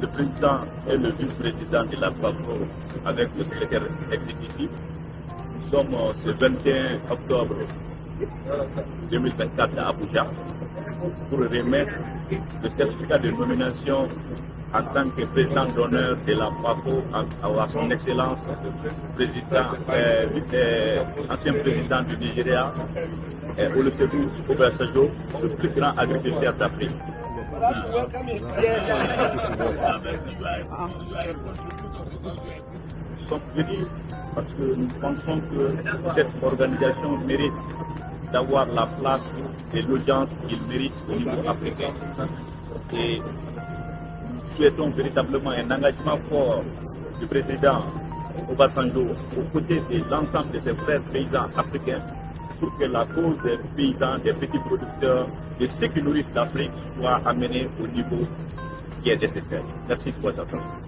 Le président et le vice-président de la FAFO avec le secrétaire exécutif. Nous sommes ce 21 octobre 2024 à Abuja pour remettre le certificat de nomination en tant que président d'honneur de la FAFO à son excellence, ancien président du Nigeria, Olusegun Obasanjo, le plus grand agriculteur d'Afrique. Nous sommes venus parce que nous pensons que cette organisation mérite d'avoir la place et l'audience qu'il mérite au niveau africain. Et nous souhaitons véritablement un engagement fort du président Obasanjo aux côtés de l'ensemble de ses frères paysans africains pour que la cause des paysans, des petits producteurs, de ceux qui nourrissent l'Afrique soit amenée au niveau qui est nécessaire. Merci de votre attention.